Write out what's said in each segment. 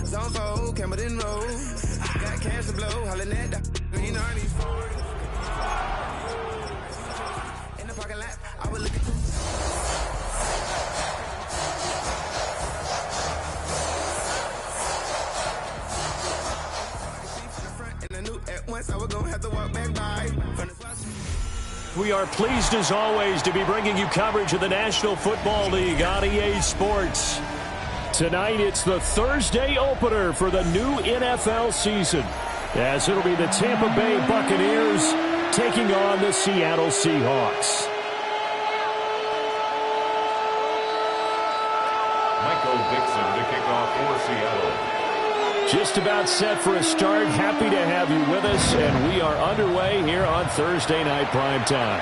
Zone 4, Campbell Road. Got cash to blow, hollering at the green armies. In the parking lot, I was looking too. Once I was gonna have to walk back by. We are pleased as always to be bringing you coverage of the National Football League on EA Sports. Tonight it's the Thursday opener for the new NFL season, as it'll be the Tampa Bay Buccaneers taking on the Seattle Seahawks. Michael Dixon to kick off for Seattle. Just about set for a start. Happy to have you with us, and we are underway here on Thursday Night Primetime.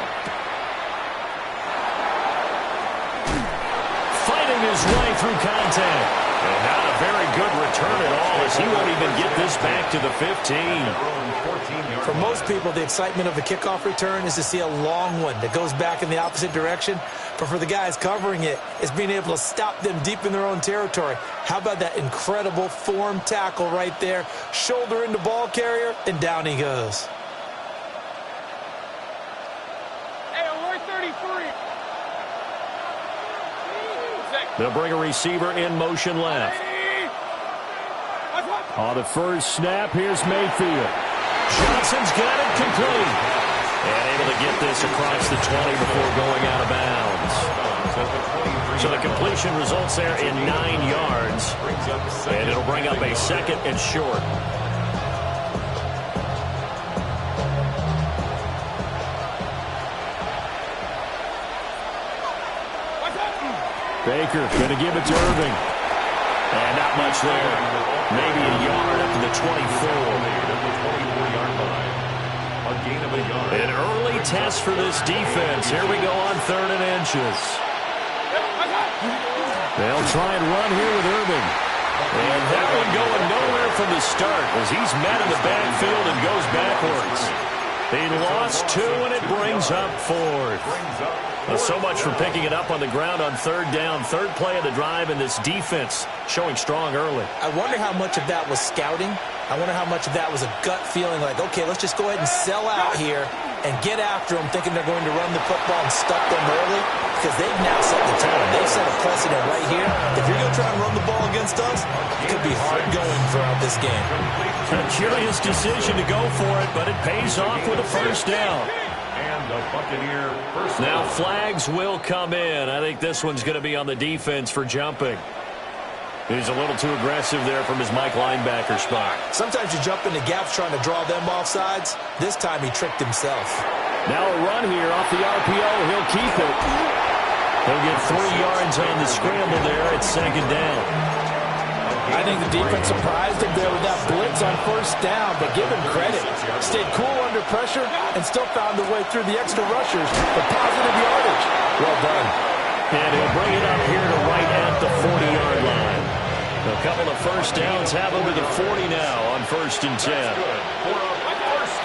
Fighting his way through contact. And not a very good return at all, as he won't even get this back to the 15. For most people, the excitement of the kickoff return is to see a long one that goes back in the opposite direction. But for the guys covering it, it's being able to stop them deep in their own territory. How about that incredible form tackle right there? Shoulder into ball carrier, and down he goes. Hey, alert 33. They'll bring a receiver in motion left. On the first snap, here's Mayfield. Johnson's got it complete. And able to get this across the 20 before going out of bounds. So the completion results there in 9 yards. And it'll bring up a second and short. Baker going to give it to Irving. And not much there. Maybe a yard up to the 24. An early test for this defense. Here we go on 3rd and inches. They'll try and run here with Irving. And that one going nowhere from the start as he's met in the backfield and goes backwards. He lost 2, and it brings up 4th. Well, so much for picking it up on the ground on 3rd down. 3rd play of the drive, and this defense showing strong early. I wonder how much of that was scouting. I wonder how much of that was a gut feeling like, okay, let's just go ahead and sell out here and get after them, thinking they're going to run the football and stuff them early, because they've now set the tone. They've set a precedent right here. If you're going to try and run the ball against us, it could be hard going throughout this game. A curious decision to go for it, but it pays off with a first down. And the Buccaneer first Now down. flags will come in. I think this one's going to be on the defense for jumping. He's a little too aggressive there from his Mike linebacker spot. Sometimes you jump into gaps trying to draw them off sides. This time he tricked himself. Now a run here off the RPO. He'll keep it. He'll get 3 yards on the scramble there at 2nd down. I think the defense surprised him there with that blitz on first down, but give him credit. Stayed cool under pressure and still found a way through the extra rushers for positive yardage. Well done. And he'll bring it up here to right at the 40-yard line. A couple of first downs have him to the 40 now on 1st and 10.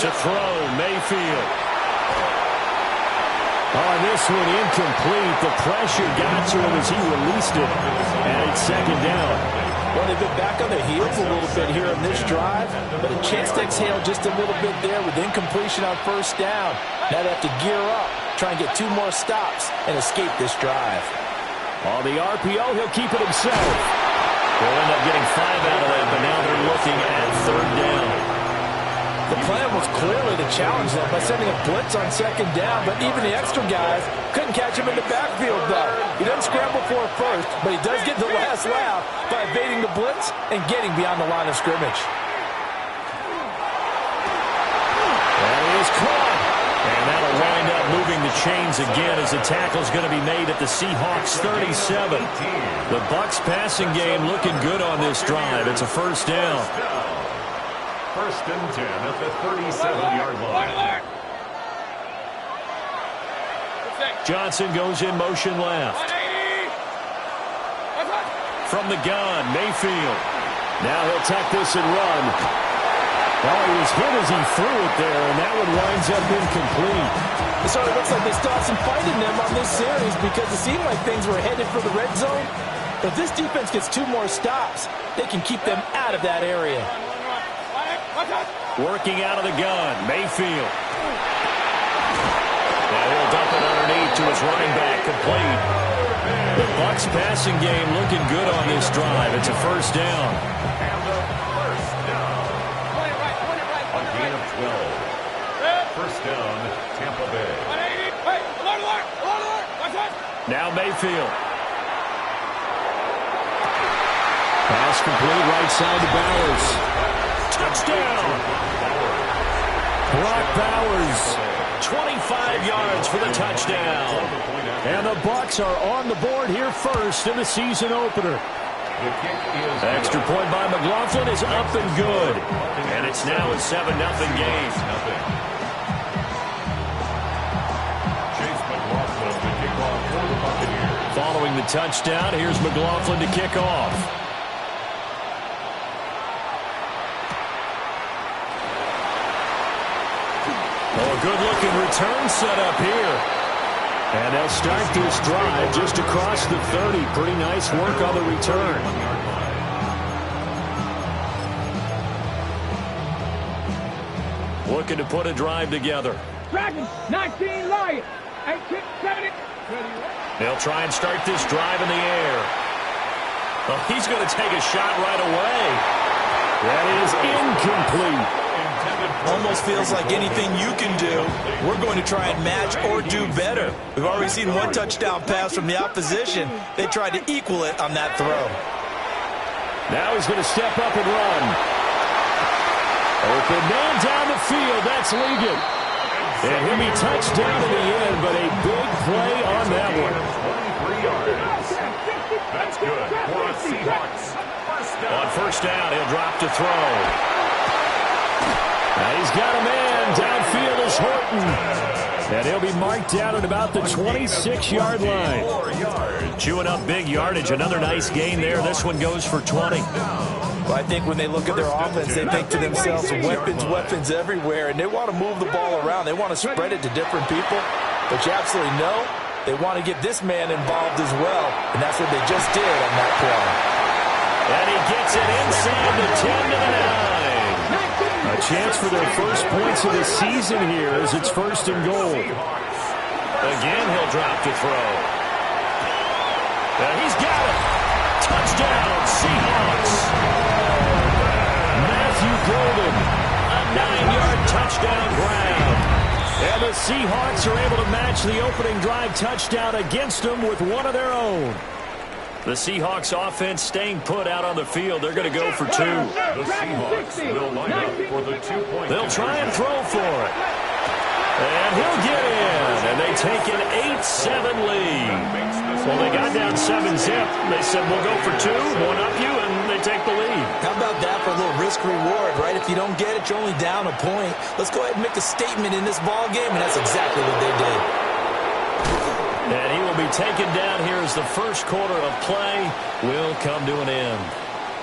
To throw, Mayfield. On this one, incomplete. The pressure got to him as he released it. And it's 2nd down. Well, they've been back on their heels a little bit here on this drive, but a chance to exhale just a little bit there with incompletion on first down. Now they have to gear up, try and get 2 more stops, and escape this drive. On the RPO, he'll keep it himself. They'll end up getting 5 out of that, but now they're looking at 3rd down. The plan was clearly to challenge them by sending a blitz on 2nd down, but even the extra guys couldn't catch him in the backfield, though. He doesn't scramble for it first, but he does get the last laugh by evading the blitz and getting beyond the line of scrimmage. That is caught. And that'll wind up moving the chains again as the tackle's going to be made at the Seahawks 37. The Bucs passing game looking good on this drive. It's a first down. 1st and 10 at the 37-yard line. Johnson goes in motion left. From the gun, Mayfield. Now he'll tuck this and run. Oh, he was hit as he threw it there, and that one winds up incomplete. It sort of looks like they still have some fight in them on this series because it seemed like things were headed for the red zone. If this defense gets 2 more stops, they can keep them out of that area. Working out of the gun, Mayfield. And he'll dump it underneath to his running back, complete. The Bucs passing game looking good on this drive. It's a first down. And a first down. A gain of 12. First down, Tampa Bay. Now Mayfield. Pass complete right side to Bowers. Touchdown! Brock Bowers. 25 yards for the touchdown. And the Bucs are on the board here first in the season opener. The kick is Extra point by McLaughlin is up and good. And it's now a 7-0 game. Chase McLaughlin to kick off for the Buccaneers. Following the touchdown, here's McLaughlin to kick off. Oh, a good-looking return set up here. And they'll start this drive just across the 30. Pretty nice work on the return. Looking to put a drive together. Dragons, 19 Lions, 18, 70. They'll try and start this drive in the air. Oh, he's going to take a shot right away. That is incomplete. Almost feels like anything you can do, we're going to try and match or do better. We've already seen 1 touchdown pass from the opposition. They tried to equal it on that throw. Now he's going to step up and run. Open man down the field. That's Ligon. And he'll be touched down in the end, but a big play on that one. 23 yards. That's good for a Seahawks. On first down, he'll drop to throw. Now he's got a man. Downfield is Horton. And he'll be marked down at about the 26-yard line. Chewing up big yardage. Another nice gain there. This one goes for 20. Well, I think when they look at their offense, they think to themselves, weapons everywhere, and they want to move the ball around. They want to spread it to different people. But you absolutely know they want to get this man involved as well, and that's what they just did on that play. And he gets it inside the 10 to the 9. A chance for their first points of the season here as it's first and goal. Again, he'll drop to throw. And he's got it. Touchdown, Seahawks. Matthew Golden, a 9-yard touchdown grab. And the Seahawks are able to match the opening drive touchdown against them with one of their own. The Seahawks offense staying put out on the field. They're going to go for 2. The Seahawks will line up for the 2-point. They'll try and throw for it. And he'll get in. And they take an 8-7 lead. Well, they got down 7-zip. They said, we'll go for 2, one up you, and they take the lead. How about that for a little risk-reward, right? If you don't get it, you're only down a point. Let's go ahead and make a statement in this ball game, and that's exactly what they did. And he will be taken down here as the first quarter of play will come to an end.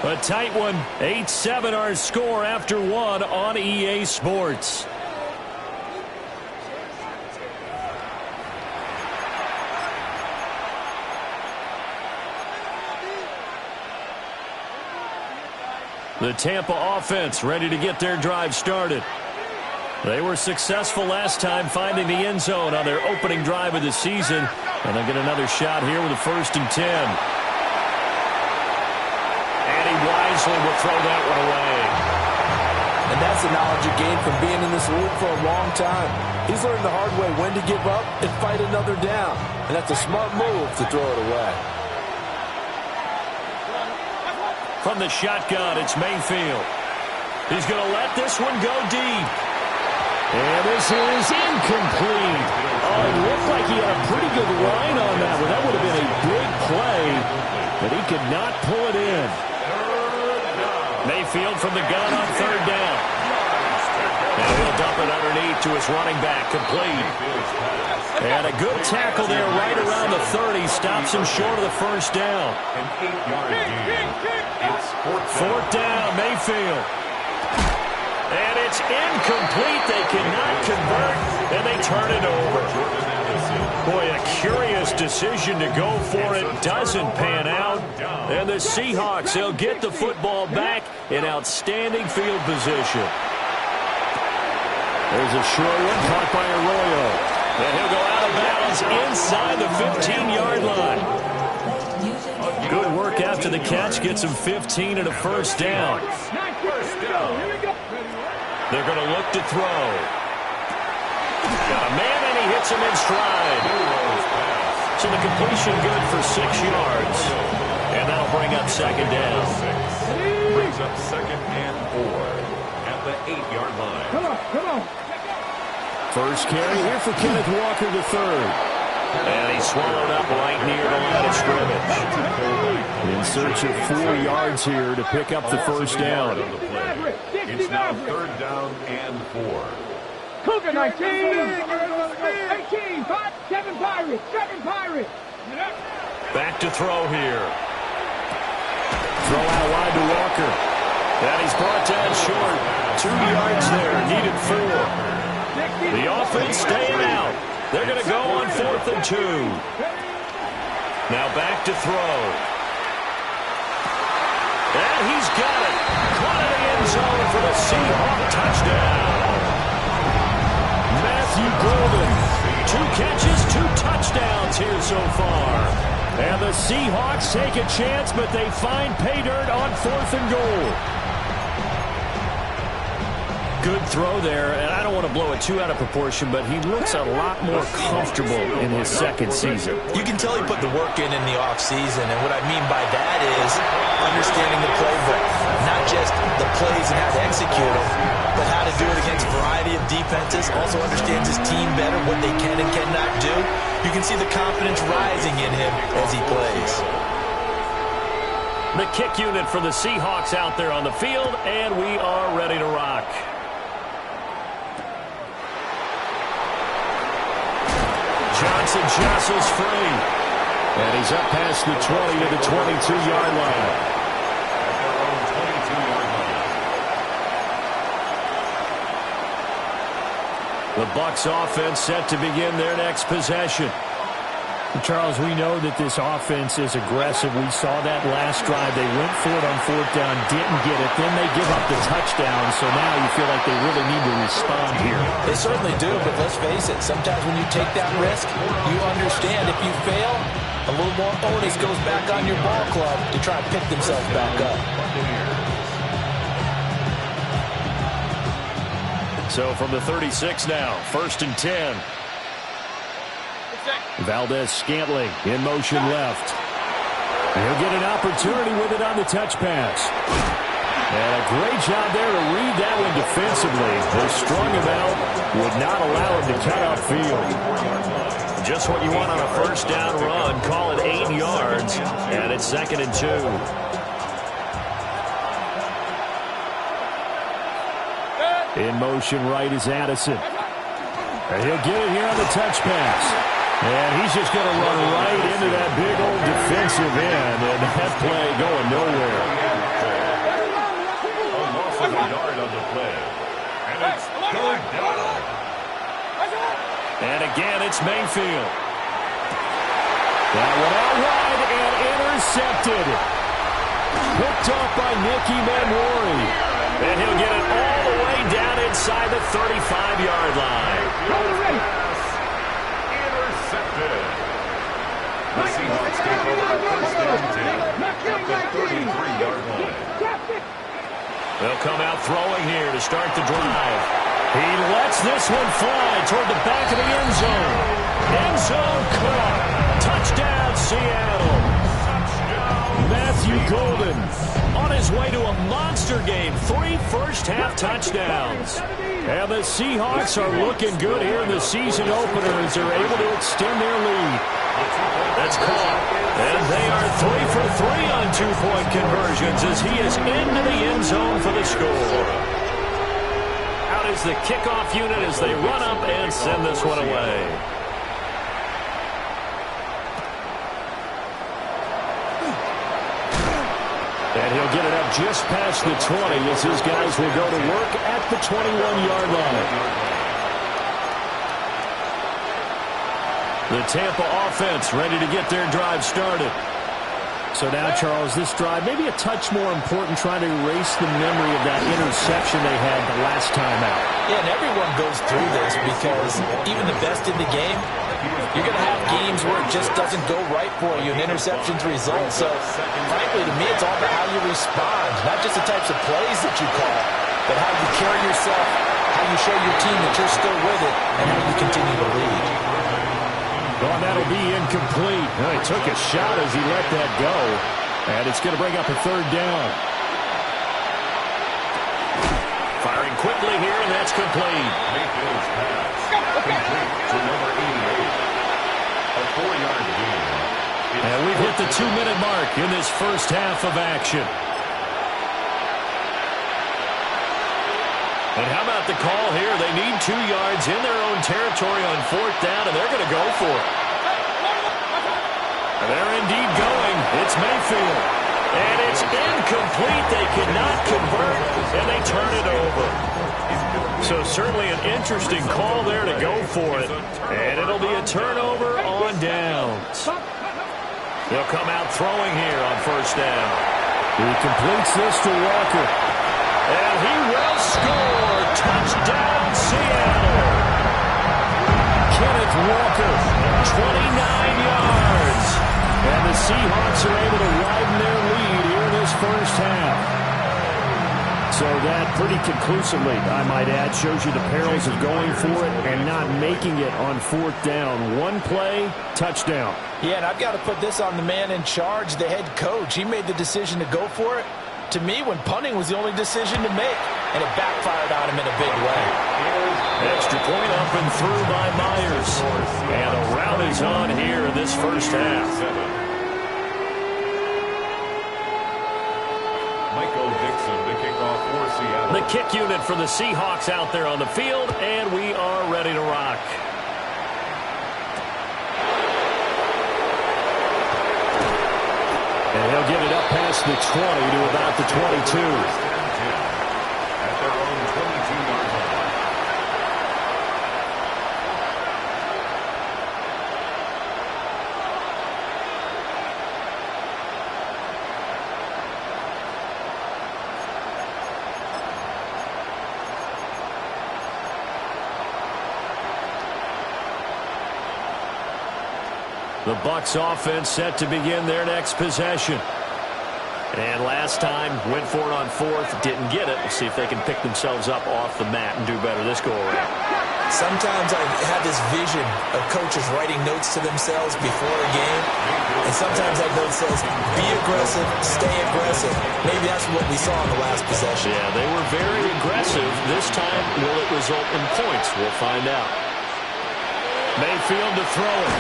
A tight one, 8-7 our score after 1 on EA Sports. The Tampa offense ready to get their drive started. They were successful last time finding the end zone on their opening drive of the season. And they'll get another shot here with a 1st and 10. And he wisely will throw that one away. And that's the knowledge you gain from being in this league for a long time. He's learned the hard way when to give up and fight another down. And that's a smart move to throw it away. From the shotgun, it's Mayfield. He's going to let this one go deep. And this is incomplete. Oh, it looked like he had a pretty good line on that one. That would have been a big play, but he could not pull it in. Mayfield from the gun on 3rd down. And he'll dump it underneath to his running back, complete. And a good tackle there right around the 30. Stops him short of the 1st down. An 8-yard gain. It's 4th down, Mayfield. And it's incomplete. They cannot convert, and they turn it over. Boy, a curious decision to go for it doesn't pan out. And the Seahawks, they'll get the football back in outstanding field position. There's a short one caught by Arroyo. And he'll go out of bounds inside the 15-yard line. Good work after the catch. Gets him 15 and a first down. They're going to look to throw. Got a man, and he hits him in stride. So the completion good for 6 yards. And that'll bring up second down. Brings up second and 4 at the 8-yard line. Come on. First carry here for Kenneth Walker III. And he's swallowed up right near the line of scrimmage. In search of 4 yards here to pick up the first down. It's now third down and 4. Cougar 19, 18, 5, 7 Pirates, 7 Pirates. Back to throw here. Throw out wide to Walker. And he's brought down short. 2 yards there, needed 4. The offense staying out. They're going to go on 4th and 2. Now back to throw. And he's got it. Caught in the end zone for the Seahawk touchdown. Matthew Golden. 2 catches, 2 touchdowns here so far. And the Seahawks take a chance, but they find pay dirt on 4th and goal. Good throw there, and I don't want to blow it too out of proportion, but he looks a lot more comfortable in his second season. You can tell he put the work in the offseason, and what I mean by that is understanding the playbook. Not just the plays and how to execute them, but how to do it against a variety of defenses. Also understands his team better, what they can and cannot do. You can see the confidence rising in him as he plays. The kick unit for the Seahawks out there on the field, and we are ready to rock. Johnson jostles free. And he's up past the 20 to the 22-yard line. At their own 22-yard line. The Bucs offense set to begin their next possession. Charles, we know that this offense is aggressive. We saw that last drive. They went for it on 4th down, didn't get it. Then they give up the touchdown, so now you feel like they really need to respond here. They certainly do, but let's face it. Sometimes when you take that risk, you understand if you fail, a little more onus goes back on your ball club to try and pick themselves back up. So from the 36 now, 1st and 10. Valdez-Scantling in motion left. He'll get an opportunity with it on the touch pass. And a great job there to read that one defensively. They strung him out, would not allow him to cut outfield. Just what you want on a first down run. Call it 8 yards, and it's 2nd and 2. In motion right is Addison. And he'll get it here on the touch pass. And he's just going to run right into that big old defensive end, and that play going nowhere. A loss of a yard on the play. And it's third down. And again, it's Mayfield. That one out wide and intercepted. Picked off by Nicky Manwari. And he'll get it all the way down inside the 35-yard line. Intercepted. The Seahawks take over first and 10 at the 33-yard line. They'll come out throwing here to start the drive. He lets this one fly toward the back of the end zone. End zone caught. Touchdown, Seattle. Matthew Golden on his way to a monster game. 3 first-half touchdowns. And the Seahawks are looking good here in the season opener as they're able to extend their lead. That's caught. And they are 3 for 3 on 2-point conversions as he is into the end zone for the score. Out is the kickoff unit as they run up and send this one away. And he'll get it up just past the 20 as his guys will go to work at the 21-yard line. The Tampa offense ready to get their drive started. So now, Charles, this drive maybe a touch more important, trying to erase the memory of that interception they had the last time out. Yeah, and everyone goes through this because even the best in the game, you're going to have games where it just doesn't go right for you, and interceptions result. So, frankly, to me, it's all about how you respond, not just the types of plays that you call, but how you carry yourself, how you show your team that you're still with it, and how you continue to lead. Well, that'll be incomplete. Well, he took a shot as he let that go, and it's going to bring up a third down. Firing quickly here, and that's complete. Mayfield's pass complete to number 88. A 4-yard gain. And we've hit the 2-minute mark in this first half of action. And how about the call here? They need 2 yards in their own territory on 4th down, and they're going to go for it. And they're indeed going. It's Mayfield. And it's incomplete. They cannot convert, and they turn it over. So certainly an interesting call there to go for it. And it'll be a turnover on downs. They'll come out throwing here on 1st down. He completes this to Walker. And he will score. Touchdown, Seattle. Kenneth Walker, 29 yards. And the Seahawks are able to widen their lead here in this first half. So that pretty conclusively, I might add, shows you the perils of going for it and not making it on 4th down. One play, touchdown. Yeah, and I've got to put this on the man in charge, the head coach. He made the decision to go for it. To me, when punting was the only decision to make, and it backfired on him in a big way. Extra point up and through by Myers. And a rout is on here in this first half. Michael Dixon to kick off for Seattle. The kick unit for the Seahawks out there on the field, and we are ready to rock. And he'll get it up past the 20 to about the 22. At their own 22-yard line. The Bucs offense set to begin their next possession. And last time, went for it on 4th, didn't get it. We'll see if they can pick themselves up off the mat and do better this go-around. Sometimes I have this vision of coaches writing notes to themselves before a game, and sometimes that note says, be aggressive, stay aggressive. Maybe that's what we saw in the last possession. Yeah, they were very aggressive. This time, will it result in points? We'll find out. Mayfield to throw it.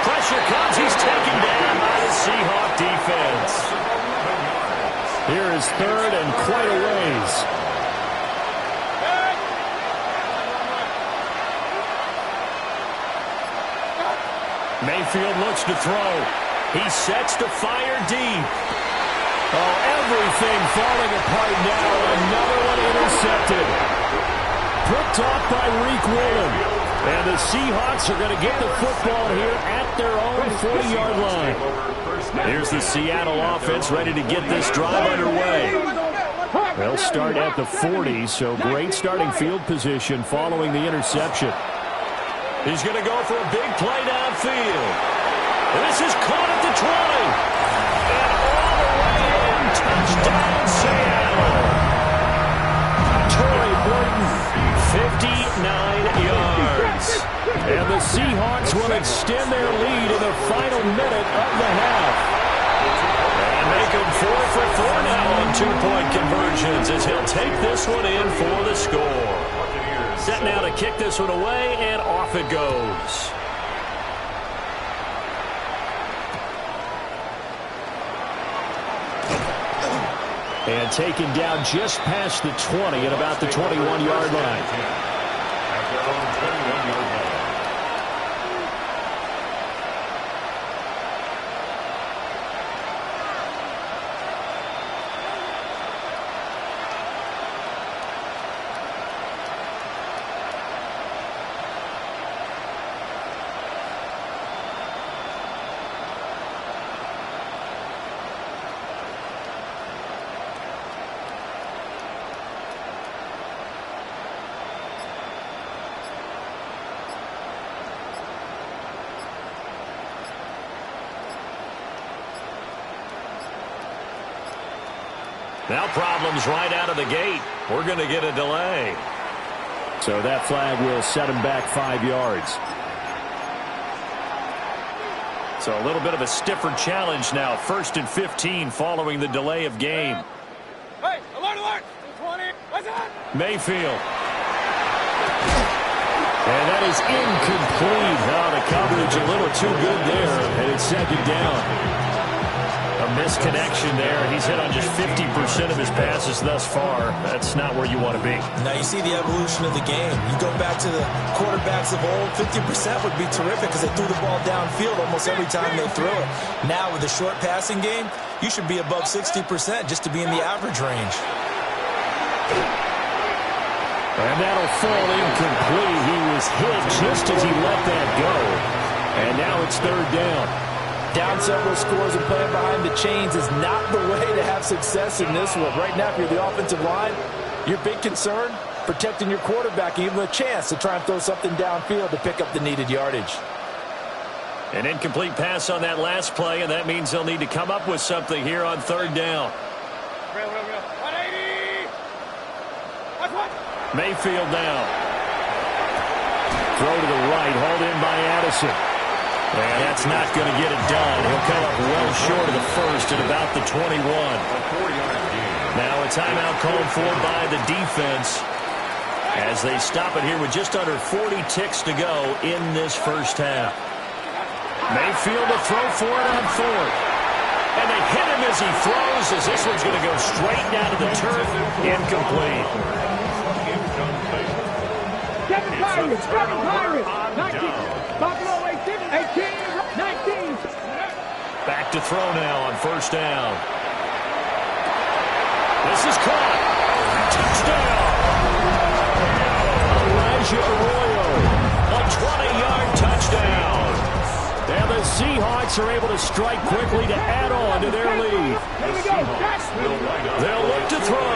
Pressure comes. He's taken down by the Seahawk defense. Here is 3rd and quite a ways. Mayfield looks to throw. He sets to fire deep. Oh, everything falling apart now. Another one intercepted. Picked off by Reek Willen. And the Seahawks are going to get the football here at their own 40-yard line. Here's the Seattle offense ready to get this drive underway. They'll start at the 40, so great starting field position following the interception. He's going to go for a big play downfield. This is caught at the 20. And all the way in, touchdown Seattle. Torrey Burton, 59 yards. And the Seahawks will extend their lead in the final minute of the half. And make them 4 for 4 now on 2-point conversions as he'll take this one in for the score. Set now to kick this one away, and off it goes. And taken down just past the 20 at about the 21-yard line. At their own 21-yard line. Now problems right out of the gate. We're going to get a delay. So that flag will set him back 5 yards. So a little bit of a stiffer challenge now. 1st and 15 following the delay of game. Hey, alert, alert! 20, what's that? Mayfield. And that is incomplete. Oh, the coverage a little too good there, and it's 2nd down. A misconnection there. He's hit on just 50% of his passes thus far. That's not where you want to be. Now you see the evolution of the game. You go back to the quarterbacks of old, 50% would be terrific because they threw the ball downfield almost every time they threw it. Now with the short passing game, you should be above 60% just to be in the average range. And that'll fall incomplete. He was hit just as he let that go. And now it's 3rd down. Down several scores and playing behind the chains is not the way to have success in this one. Right now, if you're the offensive line, your big concern, protecting your quarterback, even a chance to try and throw something downfield to pick up the needed yardage. An incomplete pass on that last play, and that means they'll need to come up with something here on 3rd down. 180! Watch what? Mayfield now. Throw to the right, hauled in by Addison. And that's not going to get it done. He'll come up well short of the 1st at about the 21. Now a timeout called for by the defense as they stop it here with just under 40 ticks to go in this 1st half. Mayfield to throw for it on 4th. And they hit him as he throws, as this one's going to go straight down to the turf. Incomplete. Kevin Pirates, 19, Buffalo 18, 19. Back to throw now on 1st down. This is caught. Touchdown. Elijah Arroyo. A 20-yard touchdown. And the Seahawks are able to strike quickly to add on to their lead. Here we go. They'll look to throw.